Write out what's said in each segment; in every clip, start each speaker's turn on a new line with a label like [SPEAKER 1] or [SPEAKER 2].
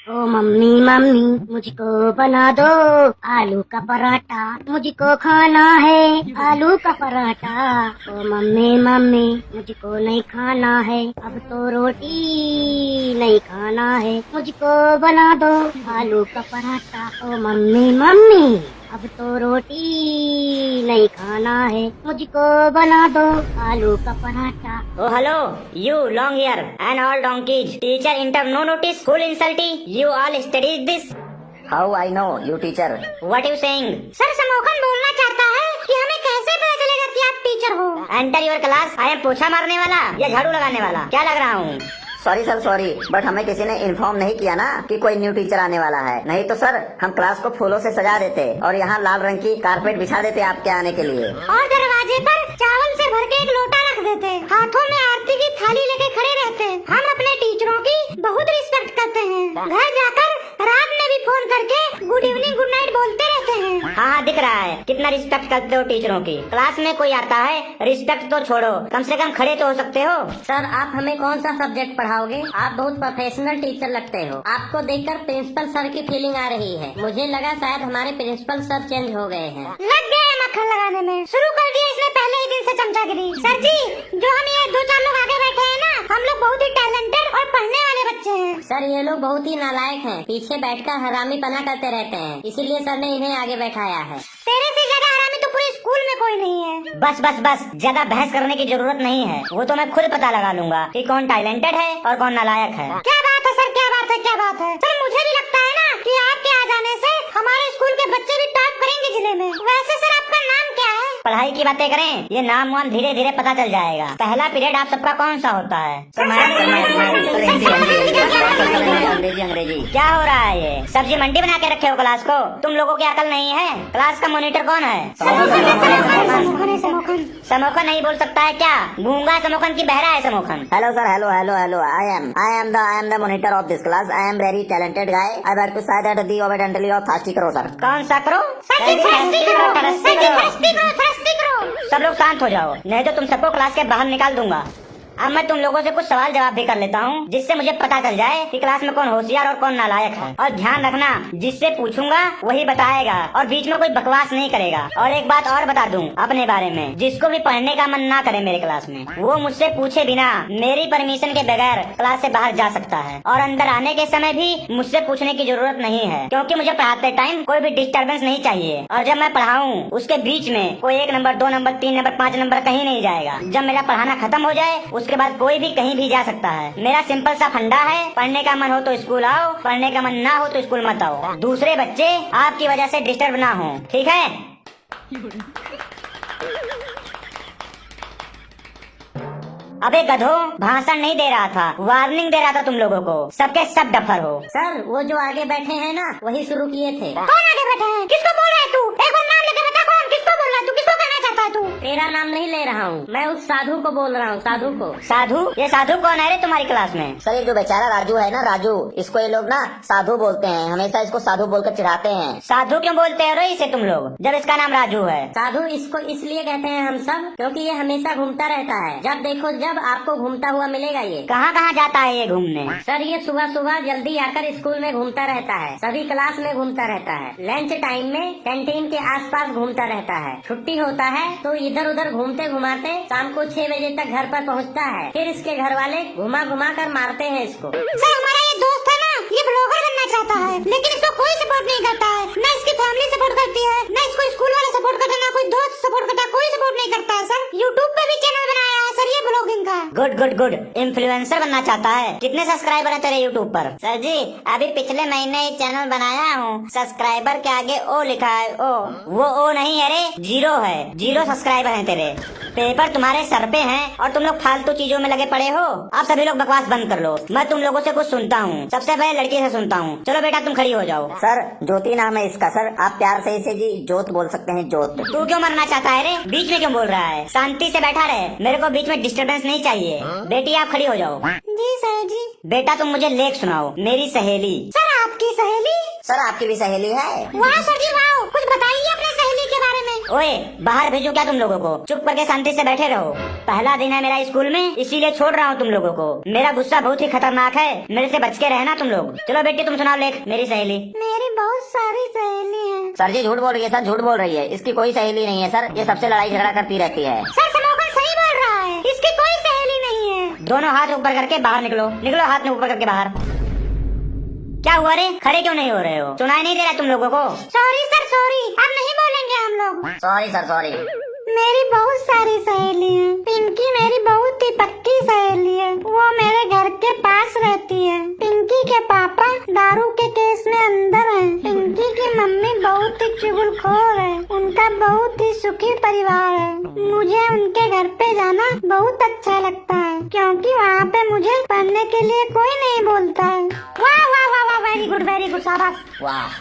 [SPEAKER 1] ओ mummy mummy मुझको बना दो आलू का पराठा, मुझको खाना है आलू का पराठा। ओ मम्मी मम्मी मुझको नहीं खाना है, अब तो रोटी नहीं खाना है, मुझको बना दो आलू का पराठा। ओ मम्मी मम्मी अब तो रोटी नहीं खाना है, मुझको बना दो आलू का paratha.
[SPEAKER 2] Oh hello, you long hair and all donkeys. Teacher inter no notice, full insulting. You all studied this.
[SPEAKER 3] How I know you teacher?
[SPEAKER 2] What you saying?
[SPEAKER 1] Sir Samokhan बोलना चाहता है कि हमें कैसे पता चलेगा कि आप टीचर हो।
[SPEAKER 2] Enter your class. I am पोछा मारने वाला या झाड़ू लगाने वाला, क्या लग रहा हूँ?
[SPEAKER 3] सॉरी सर सॉरी, बट हमें किसी ने इन्फॉर्म नहीं किया ना कि कोई न्यू टीचर आने वाला है। नहीं तो सर हम क्लास को फूलों से सजा देते और यहाँ लाल रंग की कारपेट बिछा देते आपके आने के लिए।
[SPEAKER 1] और दरवाजे पर चावल से भर के एक लोटा रख देते, हाथों में आरती की थाली लेके खड़े रहते। हम अपने टीचरों की बहुत रिस्पेक्ट करते हैं, घर जाकर रात में भी फोन करके गुड इवनिंग गुड नाइट बोलते रहते हैं।
[SPEAKER 2] हाँ दिख रहा है कितना रिस्पेक्ट करते हो टीचरों की। क्लास में कोई आता है रिस्पेक्ट तो छोड़ो, कम से कम खड़े तो हो सकते हो।
[SPEAKER 4] सर आप हमें कौन सा सब्जेक्ट पढ़ाओगे? आप बहुत प्रोफेशनल टीचर लगते हो। आपको देखकर प्रिंसिपल सर की फीलिंग आ रही है। मुझे लगा शायद हमारे प्रिंसिपल सर चेंज हो गए हैं।
[SPEAKER 1] लग गए मक्खन लगाने में, शुरू कर दिया इसने पहले ही दिन से चमचागिरी। सर जी जो हम ये 2-4 लोग आगे बैठे हैं ना, हम लोग बहुत ही टैलेंटेड और पढ़ने वाले बच्चे हैं।
[SPEAKER 4] सर ये लोग बहुत ही नालायक हैं, पीछे बैठकर हरामी पना करते रहते हैं, इसीलिए सर ने इन्हें आगे बैठाया है।
[SPEAKER 1] तेरे से ज्यादा हरामी तो पूरे स्कूल में कोई नहीं है।
[SPEAKER 2] बस बस बस, ज्यादा बहस करने की जरूरत नहीं है, वो तो मैं खुद पता लगा लूंगा कि कौन टैलेंटेड है और कौन नालायक है।
[SPEAKER 1] क्या बात है सर, क्या बात है, क्या बात है। सर मुझे भी लगता है ना कि आपके आ जाने से हमारे स्कूल के बच्चे भी टॉप करेंगे जिले में। वैसे सर आपका नाम क्या है?
[SPEAKER 2] पढ़ाई की बातें करें, ये नाम वाम धीरे धीरे पता चल जाएगा। पहला पीरियड आप सबका कौन सा होता है?
[SPEAKER 3] अंग्रेजी।
[SPEAKER 2] क्या हो रहा है ये? सब्जी मंडी बना के रखे हो क्लास को? तुम लोगों की अकल नहीं है? क्लास का मॉनिटर कौन है? समोखन नहीं बोल सकता है क्या? गूंगा समोखन की बहरा है Samokhan?
[SPEAKER 3] Hello sir, hello hello hello. I am the monitor of this class. I am very talented guy. I would to say that the obediently of thirsty करो सर।
[SPEAKER 2] कौन सा करो? सब लोग शांत हो जाओ, नहीं तो तुम सबको क्लास के बाहर निकाल दूंगा। अब मैं तुम लोगों से कुछ सवाल जवाब भी कर लेता हूँ, जिससे मुझे पता चल जाए कि क्लास में कौन होशियार और कौन नालायक है। और ध्यान रखना, जिससे पूछूंगा वही बताएगा और बीच में कोई बकवास नहीं करेगा। और एक बात और बता दूं अपने बारे में, जिसको भी पढ़ने का मन ना करे मेरे क्लास में, वो मुझसे पूछे बिना मेरी परमिशन के बगैर क्लास से बाहर जा सकता है। और अंदर आने के समय भी मुझसे पूछने की जरूरत नहीं है, क्योंकि मुझे पढ़ाते टाइम कोई भी डिस्टर्बेंस नहीं चाहिए। और जब मैं पढ़ाऊँ उसके बीच में कोई 1 नंबर 2 नंबर 3 नंबर 5 नंबर कहीं नहीं जाएगा। जब मेरा पढ़ाना खत्म हो जाए उसके बाद कोई भी कहीं भी जा सकता है। मेरा सिंपल सा फंडा है, पढ़ने का मन हो तो स्कूल आओ, पढ़ने का मन ना हो तो स्कूल मत आओ। दूसरे बच्चे आपकी वजह से डिस्टर्ब ना हो, ठीक है? अबे गधो, भाषण नहीं दे रहा था, वार्निंग दे रहा था तुम लोगों को। सबके सब डफर हो।
[SPEAKER 4] सर वो जो आगे बैठे हैं ना, वही शुरू किए थे।
[SPEAKER 1] कौन आगे बैठे हैं? किसको बोल रहा है तू? एक बार नाम लेके बता, कौन किसको बोल रहा है तू? किसको कहना चाहता है तू?
[SPEAKER 4] तेरा नाम नहीं ले रहा हूँ, मैं उस साधु को बोल रहा हूँ, साधु को।
[SPEAKER 2] साधु? ये साधु कौन है रे तुम्हारी क्लास में?
[SPEAKER 3] सर ये जो बेचारा राजू है ना, राजू, इसको ये लोग ना साधु बोलते हैं, हमेशा इसको साधु बोलकर चिढ़ाते हैं।
[SPEAKER 2] साधु क्यों बोलते हो रे इसे तुम लोग, जब इसका नाम राजू है?
[SPEAKER 4] साधु इसको इसलिए कहते हैं हम सब, क्योंकि ये हमेशा घूमता रहता है। जब देखो जब आपको घूमता हुआ मिलेगा ये।
[SPEAKER 2] कहाँ कहाँ जाता है ये घूमने?
[SPEAKER 4] सर ये सुबह सुबह जल्दी आकर स्कूल में घूमता रहता है, सभी क्लास में घूमता रहता है, लंच टाइम में कैंटीन के आसपास घूमता रहता है, छुट्टी होता है तो इधर उधर घूमते घुमाते शाम को 6 बजे तक घर पर पहुंचता है। फिर इसके घर वाले घुमा घुमा कर मारते हैं इसको।
[SPEAKER 1] सर हमारा ये दोस्त है ना, ये ब्लॉगर बनना चाहता है, लेकिन इसको कोई सपोर्ट नहीं करता है। न इसकी फैमिली सपोर्ट करती है, न इसको स्कूल वाले सपोर्ट करते, न कोई दोस्त सपोर्ट करता, कोई सपोर्ट नहीं करता है। सर यूट्यूब पे भी चैनल बनाया है सर ये ब्लॉगिंग का।
[SPEAKER 2] गुड गुड गुड, इन्फ्लुएंसर बनना चाहता है। कितने सब्सक्राइबर है तेरे यूट्यूब पर? सर जी अभी पिछले महीने एक चैनल बनाया हूँ, सब्सक्राइबर के आगे ओ लिखा है, ओ। वो ओ नहीं है रे, 0 है, 0 सब्सक्राइबर है तेरे। पेपर तुम्हारे सर पे हैं और तुम लोग फालतू चीजों में लगे पड़े हो। आप सभी लोग बकवास बंद कर लो, मैं तुम लोगों से कुछ सुनता हूँ। सबसे पहले लड़की से सुनता हूँ। चलो बेटा तुम खड़ी हो जाओ।
[SPEAKER 3] सर ज्योति नाम है इसका सर, आप प्यार से इसे जी जोत बोल सकते हैं, जोत।
[SPEAKER 2] तू क्यों मरना चाहता है रे? बीच में क्यों बोल रहा है? शांति से बैठा रहे, मेरे को बीच में डिस्टर्बेंस नहीं चाहिए। बेटी आप खड़ी हो जाओ।
[SPEAKER 1] जी सर जी।
[SPEAKER 2] बेटा तुम मुझे लेख सुनाओ, मेरी सहेली।
[SPEAKER 1] सर आपकी सहेली?
[SPEAKER 3] सर आपकी भी सहेली है?
[SPEAKER 1] वाह सर जी वाह, कुछ बताइए अपने सहेली के बारे में।
[SPEAKER 2] ओए बाहर भेजो क्या तुम लोगों को? चुप करके शांति से बैठे रहो। पहला दिन है मेरा स्कूल में, इसीलिए छोड़ रहा हूँ तुम लोगों को। मेरा गुस्सा बहुत ही खतरनाक है, मेरे से बच के रहना तुम लोग। चलो बेटी तुम सुनाओ लेख। मेरी सहेली।
[SPEAKER 1] मेरी बहुत सारी सहेली हैं।
[SPEAKER 3] सर जी झूठ बोल रही है सर, झूठ बोल रही है। इसकी कोई सहेली नहीं है सर, ये सबसे लड़ाई झगड़ा करती रहती है।
[SPEAKER 1] सर समोखन सही बोल रहा है, इसकी कोई सहेली नहीं है।
[SPEAKER 2] दोनों हाथ ऊपर करके बाहर निकलो। निकलो हाथ में ऊपर करके बाहर। क्या हुआ रे? खड़े क्यों नहीं हो रहे हो? सुनाई नहीं दे रहा तुम लोगों को?
[SPEAKER 1] सॉरी सर सॉरी, अब नहीं बोलेंगे हम लोग।
[SPEAKER 3] Sorry sir sorry.
[SPEAKER 1] मेरी बहुत सारी सहेली हैं। पिंकी मेरी बहुत ही पक्की सहेली है, वो मेरे घर के पास रहती है। पिंकी के पापा दारू के केस में अंदर हैं। पिंकी की मम्मी बहुत ही चुगलखोर है। उनका बहुत ही सुखी परिवार है। मुझे उनके घर पे जाना बहुत अच्छा लगता है, क्योंकि वहाँ पे मुझे पढ़ने के लिए कोई नहीं बोलता है। वाह वाह वाह वाह, वेरी गुड शाबाश।
[SPEAKER 3] वाह।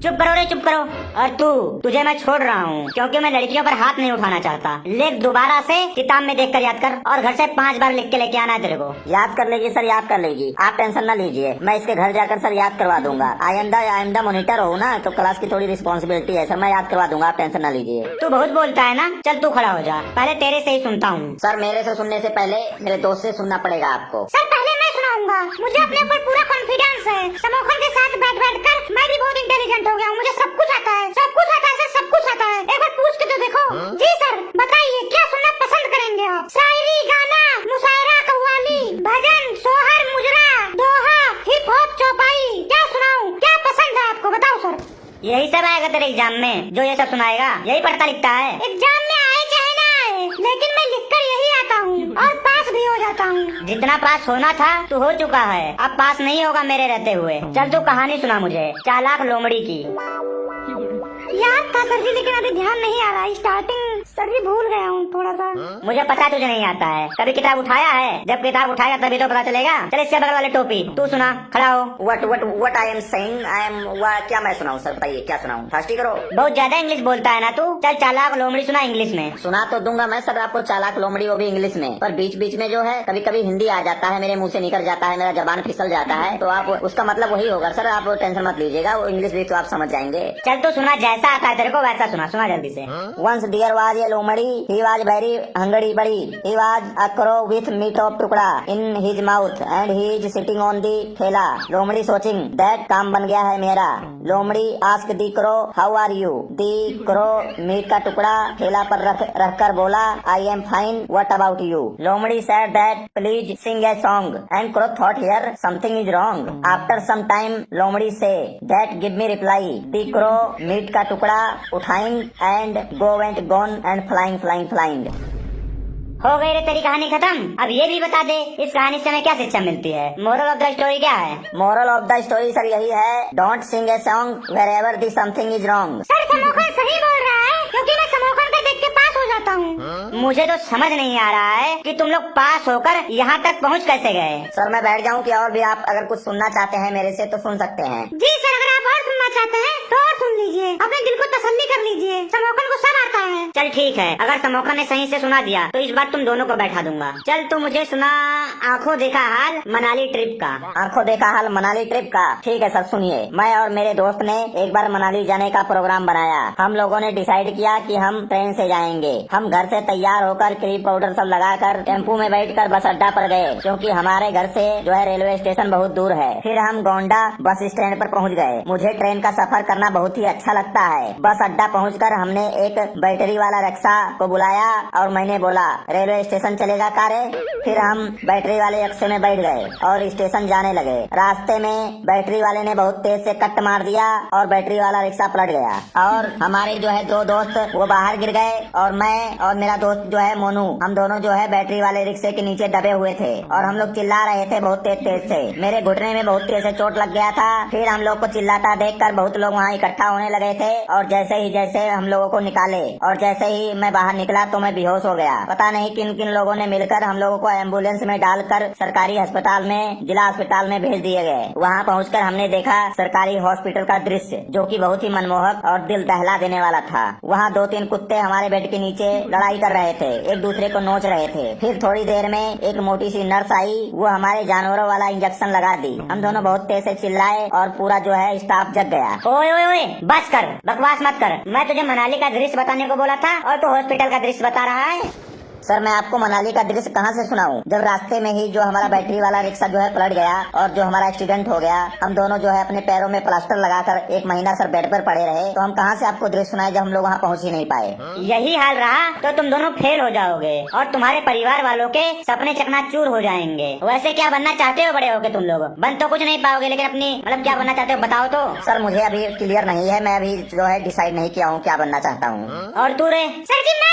[SPEAKER 2] चुप करो रे, चुप करो। और तुझे मैं छोड़ रहा हूँ, क्योंकि मैं लड़कियों पर हाथ नहीं उठाना चाहता। लेख दोबारा से किताब में देखकर याद कर, और घर से 5 बार लिख के लेके आना है तेरे को।
[SPEAKER 3] याद कर लेगी सर, याद कर लेगी, आप टेंशन न लीजिए। मैं इसके घर जाकर सर याद करवा दूंगा। आइंदा मॉनिटर हो ना, तो क्लास की थोड़ी रिस्पॉन्सिबिलिटी है सर, मैं याद करवा दूंगा, आप टेंशन न लीजिए।
[SPEAKER 2] तू बहुत बोलता है ना, चल तू खड़ा हो जा। पहले तेरे से ही सुनता हूँ।
[SPEAKER 3] सर मेरे से सुनने से पहले मेरे दोस्त से सुनना पड़ेगा आपको।
[SPEAKER 1] सर पहले मैं सुनाऊंगा, मुझे अपने ऊपर पूरा कॉन्फिडेंस है। समोखन के साथ बैठ कर मैं भी बहुत इंटेलिजेंट हो गया हूँ, मुझे सब कुछ आता है, सब कुछ आता है सर, सब कुछ आता है। एक बार पूछ के तो देखो। जी सर बताइए, क्या सुनना पसंद करेंगे आप? शायरी, गाना, मुशायरा, कव्वाली, भजन, सोहर, मुजरा, दोहा, हिप हॉप, चौपाई, क्या सुनाऊं? क्या पसंद है आपको, बताओ सर।
[SPEAKER 2] यही सब आएगा तेरे एग्जाम में, जो ये सब सुनाएगा यही पढ़ता लिखता है।
[SPEAKER 1] एग्जाम में आए चाहे ना आए, लेकिन मैं लिखकर यही आता हूँ और पास भी हो जाता हूँ।
[SPEAKER 2] जितना पास होना था तू हो चुका है, अब पास नहीं होगा मेरे रहते हुए। चल तू कहानी सुना मुझे, चालाक लोमड़ी की।
[SPEAKER 1] याद था सर जी, लेकिन अभी ध्यान नहीं आ रहा। स्टार्टिंग सर जी भूल गया हूँ थोड़ा सा।
[SPEAKER 2] मुझे पता है तुझे नहीं आता है, कभी किताब उठाया है? जब किताब उठाएगा तभी तो पता चलेगा। चल इसके बगल वाले टोपी तू सुना, खड़ा हो।
[SPEAKER 3] What I am saying, क्या मैं सुनाऊं सर, बताइए क्या सुनाऊं? फास्टी करो।
[SPEAKER 2] बहुत ज्यादा इंग्लिश बोलता है ना तू। चल चालाक लोमड़ी सुना इंग्लिश में।
[SPEAKER 3] सुना तो दूंगा मैं सर आपको चालाक लोमड़ी, वो भी इंग्लिश में, पर बीच बीच में जो है कभी कभी हिंदी आ जाता है, मेरे मुंह से निकल जाता है, मेरा जबान फिसल जाता है, तो आप उसका मतलब वही होगा सर, आप टेंशन मत लीजिएगा, वो इंग्लिश भी तो आप समझ जाएंगे।
[SPEAKER 2] चल तो सुना, जैसा आता है तेरे को वैसा सुना। सुना जल्दी से।
[SPEAKER 3] Once there was a लोमड़ी, he was very hungry buddy. He was a crow with meat of टुकड़ा in his mouth and he is sitting on the ठेला। लोमड़ी सोचिंग that काम बन गया है मेरा। लोमड़ी asked the crow how are you? The crow meat का टुकड़ा ठेला पर रख कर बोला I am fine, what about you? लोमड़ी said that please sing a song and crow thought here something is wrong. After some time लोमड़ी say that give me reply. The crow meat का टुकड़ा उठाइंग and go went gone and flying.
[SPEAKER 2] हो गई रे तेरी कहानी खत्म। अब ये भी बता दे, इस कहानी से हमें क्या शिक्षा मिलती है? मोरल ऑफ द स्टोरी क्या है?
[SPEAKER 3] Moral of the story sir यही है, don't sing a song wherever the something is wrong.
[SPEAKER 1] Sir Samokhan सही बोल रहा है, क्योंकि मैं समोखन को देख के पास हो जाता हूँ।
[SPEAKER 2] मुझे तो समझ नहीं आ रहा है कि तुम लोग पास होकर यहाँ तक पहुँच कैसे गए।
[SPEAKER 3] सर मैं बैठ जाऊँ कि और भी आप अगर कुछ सुनना चाहते हैं मेरे से तो सुन सकते हैं?
[SPEAKER 1] जी सर, अगर आप और सुनना चाहते हैं तो और सुन लीजिए, अपने दिल को तसल्ली कर लीजिए, समोखन को सब आता है।
[SPEAKER 2] चल ठीक है, अगर समोखन ने सही से सुना दिया तो इस बार तुम दोनों को बैठा दूंगा। चल तू मुझे सुना आंखों देखा हाल मनाली ट्रिप का।
[SPEAKER 3] आंखों देखा हाल मनाली ट्रिप का? ठीक है सर सुनिए। मैं और मेरे दोस्त ने एक बार मनाली जाने का प्रोग्राम बनाया। हम लोगों ने डिसाइड किया कि हम ट्रेन से जाएंगे। हम घर से तैयार होकर क्रीम पाउडर सब लगाकर टेम्पू में बैठकर बस अड्डा पर गए, क्योंकि हमारे घर से जो है रेलवे स्टेशन बहुत दूर है। फिर हम गोंडा बस स्टैंड पर पहुंच गए। मुझे ट्रेन का सफर करना बहुत ही अच्छा लगता है। बस अड्डा पहुंचकर हमने एक बैटरी वाला रिक्शा को बुलाया और मैंने बोला रेलवे स्टेशन चलेगा कारे? फिर हम बैटरी वाले रिक्शे में बैठ गए और स्टेशन जाने लगे। रास्ते में बैटरी वाले ने बहुत तेज से कट मार दिया और बैटरी वाला रिक्शा पलट गया और हमारे जो है 2 दोस्त वो बाहर गिर गए और मैं और मेरा दोस्त जो है मोनू, हम दोनों जो है बैटरी वाले रिक्शे के नीचे दबे हुए थे और हम लोग चिल्ला रहे थे बहुत तेज से। मेरे घुटने में बहुत तेज से चोट लग गया था। फिर हम लोग को चिल्लाता देखकर बहुत लोग वहाँ इकट्ठा होने लगे थे और जैसे हम लोगों को निकाले और जैसे ही मैं बाहर निकला तो मैं बेहोश हो गया। पता नहीं किन किन लोगों ने मिलकर हम लोगों को एम्बुलेंस में डालकर सरकारी अस्पताल में, जिला अस्पताल में भेज दिए गए। वहाँ पहुँचकर हमने देखा सरकारी हॉस्पिटल का दृश्य, जो कि बहुत ही मनमोहक और दिल दहला देने वाला था। वहाँ 2-3 कुत्ते हमारे बेड के नीचे लड़ाई कर रहे थे, एक दूसरे को नोच रहे थे। फिर थोड़ी देर में एक मोटी सी नर्स आई, वो हमारे जानवरों वाला इंजेक्शन लगा दी। हम दोनों बहुत तेज से चिल्लाए और पूरा जो है स्टाफ जग गया।
[SPEAKER 2] ओए ओए ओए, बस कर, बकवास मत कर। मैं तुझे मनाली का दृश्य बताने को बोला था और तू हॉस्पिटल का दृश्य बता रहा है।
[SPEAKER 3] सर मैं आपको मनाली का दृश्य कहाँ से सुनाऊं, जब रास्ते में ही जो हमारा बैटरी वाला रिक्शा जो है पलट गया और जो हमारा एक्सीडेंट हो गया, हम दोनों जो है अपने पैरों में प्लास्टर लगाकर 1 महीना सर बेड पर पड़े रहे, तो हम कहाँ से आपको दृश्य सुनाए जब हम लोग वहाँ पहुँच ही नहीं पाए।
[SPEAKER 2] यही हाल रहा तो तुम दोनों फेल हो जाओगे और तुम्हारे परिवार वालों के सपने चकनाचूर हो जाएंगे। वैसे क्या बनना चाहते हो बड़े होके तुम लोग? बन तो कुछ नहीं पाओगे, लेकिन अपनी मतलब क्या बनना चाहते हो बताओ तो।
[SPEAKER 3] सर मुझे अभी क्लियर नहीं है, मैं अभी जो है डिसाइड नहीं किया हूँ क्या बनना चाहता हूँ।
[SPEAKER 2] और तू रे?
[SPEAKER 1] सर जी मैं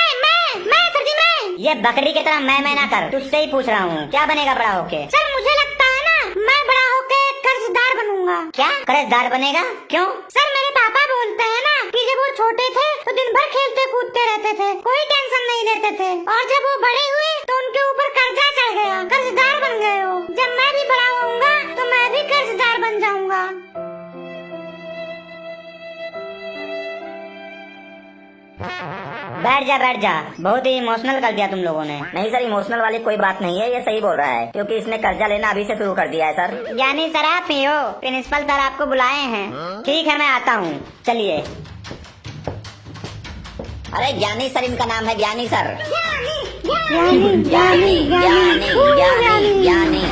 [SPEAKER 1] सर जी मैं।
[SPEAKER 2] ये बकरी की तरह मैं ना कर, तुझसे ही पूछ रहा हूँ क्या बनेगा बड़ा होके?
[SPEAKER 1] सर मुझे लगता है ना मैं बड़ा होके कर्जदार बनूंगा।
[SPEAKER 2] क्या कर्जदार बनेगा? क्यों?
[SPEAKER 1] सर मेरे पापा बोलते हैं ना कि जब वो छोटे थे तो दिन भर खेलते कूदते रहते थे, कोई टेंशन नहीं लेते थे, और जब वो बड़े हुए तो उनके ऊपर कर्जा चढ़ गया, कर्जदार बन गए हो। जब मैं भी बड़ा होऊंगा तो मैं भी कर्जदार बन जाऊंगा।
[SPEAKER 2] बैठ जा, बहुत ही इमोशनल कर दिया तुम लोगों ने।
[SPEAKER 3] नहीं सर, इमोशनल वाली कोई बात नहीं है, ये सही बोल रहा है, क्योंकि इसने कर्जा लेना अभी से शुरू कर दिया है सर।
[SPEAKER 2] यानी सर आप ही हो? प्रिंसिपल सर आपको बुलाए हैं। ठीक है मैं आता हूँ, चलिए।
[SPEAKER 3] अरे ज्ञानी सर इनका नाम है, ज्ञानी सर।
[SPEAKER 1] ज्ञानी ज्ञानी ज्ञानी ज्ञानी
[SPEAKER 3] ज्ञानी ज्ञानी।